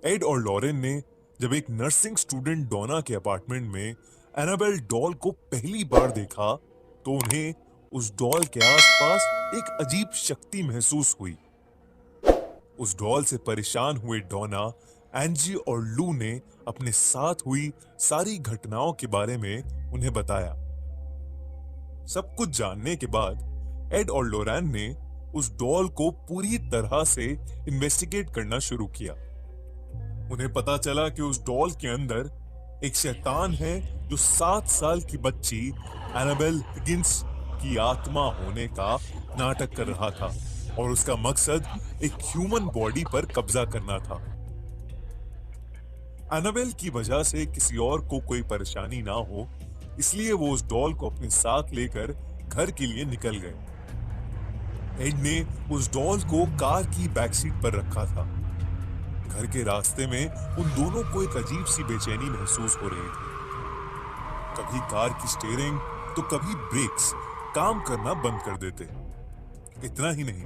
Add और Lauren ने जब एक नर्सिंग स्टूडेंट डोना के अपार्टमेंट में एनाबेल डॉल को पहली बार देखा तो उन्हें उस डॉल के आसपास एक अजीब शक्ति महसूस हुई। उस डॉल से परेशान हुए डोना, एंजी और लू ने अपने साथ हुई सारी घटनाओं के बारे में उन्हें बताया। सब कुछ जानने के बाद एड और लोरैन ने उस डॉल को पूरी तरह से इन्वेस्टिगेट करना शुरू किया। उन्हें पता चला कि उस डॉल के अंदर एक शैतान है जो 7 साल की बच्ची एनाबेल हिगिंस की आत्मा होने का नाटक कर रहा था और उसका मकसद एक ह्यूमन बॉडी पर कब्जा करना था। एनाबेल की वजह से किसी और को कोई परेशानी ना हो, इसलिए वो उस डॉल को अपने साथ लेकर घर के लिए निकल गए। एड ने उस डॉल को कार की बैकसीट पर रखा था। घर के रास्ते में उन दोनों को एक अजीब सी बेचैनी महसूस हो रही थी। कभी कार की स्टीयरिंग तो कभी ब्रेक्स काम करना बंद कर देते। इतना ही नहीं,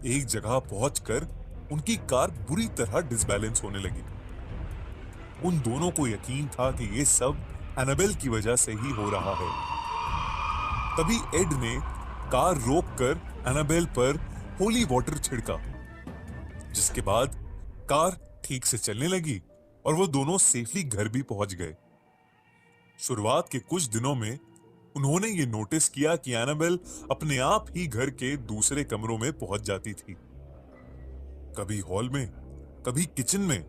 एक जगह पहुंचकर उनकी कार बुरी तरह डिसबैलेंस होने लगी। उन दोनों को यकीन था कि ये सब एनाबेल की वजह से ही हो रहा है। तभी एड ने कार रोककर एनाबेल पर होली वाटर छिड़का, जिसके बाद कार ठीक से चलने लगी और वो दोनों सेफली घर भी पहुंच गए। शुरुआत के कुछ दिनों में उन्होंने ये नोटिस किया कि एनाबेल अपने आप ही घर के दूसरे कमरों में पहुंच जाती थी, कभी हॉल में, कभी किचन में,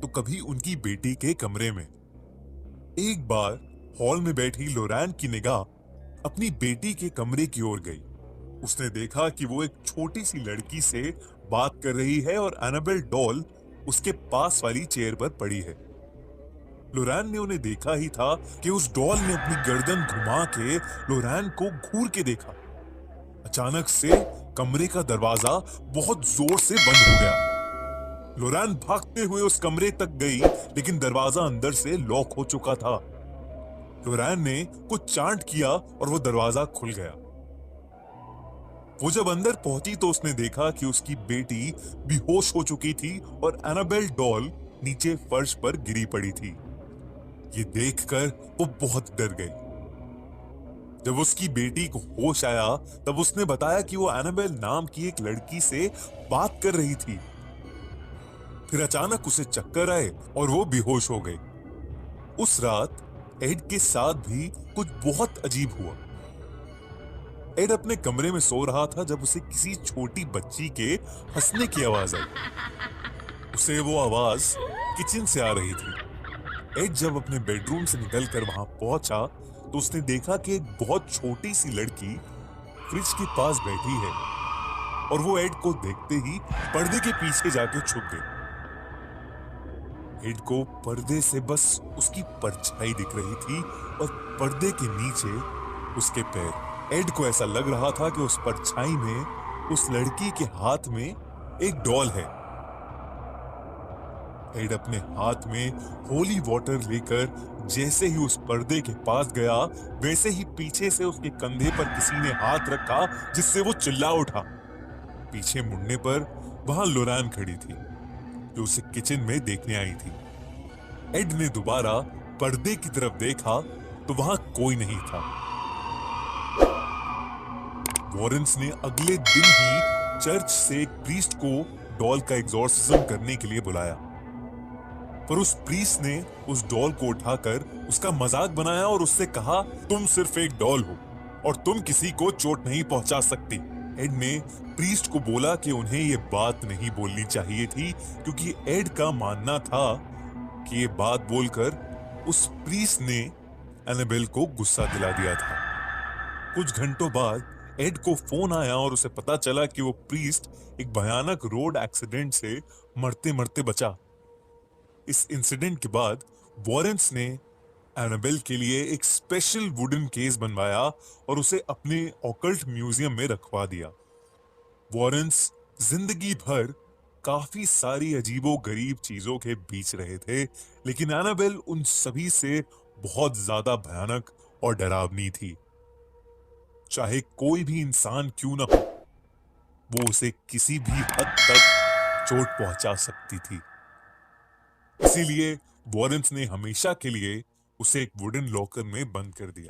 तो कभी उनकी बेटी के कमरे में। एक बार हॉल में बैठी लोरैन की निगाह अपनी बेटी के कमरे की ओर गई। उसने देखा कि वो एक छोटी सी लड़की से बात कर रही है और एनाबेल डॉल उसके पास वाली चेयर पर पड़ी है। लोरैन ने उन्हें देखा ही था कि उस डॉल ने अपनी गर्दन घुमा के लोरैन को घूर के देखा। अचानक से कमरे का दरवाजा बहुत जोर से बंद हो गया। लोरैन भागते हुए उस कमरे तक गई, लेकिन दरवाजा अंदर से लॉक हो चुका था। लोरैन ने कुछ चांट किया और वो दरवाजा खुल गया। वो जब अंदर पहुंची तो उसने देखा कि उसकी बेटी बेहोश हो चुकी थी और एनाबेल डॉल नीचे फर्श पर गिरी पड़ी थी। ये देखकर वो बहुत डर गई। जब उसकी बेटी को होश आया तब उसने बताया कि वो एनाबेल नाम की एक लड़की से बात कर रही थी। फिर अचानक उसे चक्कर आए और वो बेहोश हो गई। उस रात एड के साथ भी कुछ बहुत अजीब हुआ। एड अपने कमरे में सो रहा था जब उसे किसी छोटी बच्ची के हंसने की आवाज आई। उसे वो आवाज किचन से आ रही थी। एड जब अपने बेडरूम से निकलकर वहां पहुंचा तो उसने देखा कि एक बहुत छोटी सी लड़की फ्रिज के पास बैठी है और वो एड को देखते ही पर्दे के पीछे जाके छुप गई। एड को पर्दे से बस उसकी परछाई दिख रही थी और पर्दे के नीचे उसके पैर। एड को ऐसा लग रहा था कि उस परछाई में उस लड़की के हाथ में एक डॉल है। एड अपने हाथ में होली वाटर लेकर जैसे ही उस पर्दे के पास गया, वैसे ही पीछे से उसके कंधे पर किसी ने हाथ रखा, जिससे वो चिल्ला उठा। पीछे मुड़ने पर वहां लोरैन खड़ी थी, जो उसे किचन में देखने आई थी। एड ने दोबारा पर्दे की तरफ देखा तो वहां कोई नहीं था। वॉरेंस ने अगले दिन ही चर्च से एक प्रीस्ट को डॉल का एग्जॉर्सिज्म करने के लिए बुलाया, पर उस प्रीस्ट ने उस डॉल को उठाकर उसका मजाक बनाया और उससे कहा, तुम सिर्फ एक डॉल हो और तुम किसी को चोट नहीं पहुंचा सकती। एड ने प्रीस्ट को बोला कि उन्हें यह बात नहीं बोलनी चाहिए थी, क्योंकि एड का मानना था कि ये बात बोलकर उस प्रीस्ट ने एनाबेल को गुस्सा दिला दिया था। कुछ घंटों बाद एड को फोन आया और उसे पता चला कि वो प्रीस्ट एक भयानक रोड एक्सीडेंट से मरते मरते बचा। इस इंसिडेंट के बाद वॉरेंस ने एनाबेल के लिए एक स्पेशल वुडन केस बनवाया और उसे अपने ऑकल्ट म्यूजियम में रखवा दिया। वॉरेंस जिंदगी भर काफी सारी अजीबो गरीब चीजों के बीच रहे थे, लेकिन एनाबेल उन सभी से बहुत ज्यादा भयानक और डरावनी थी। चाहे कोई भी इंसान क्यों ना हो, वो उसे किसी भी हद तक चोट पहुंचा सकती थी। इसीलिए वॉरेंस ने हमेशा के लिए उसे एक वुडन लॉकर में बंद कर दिया।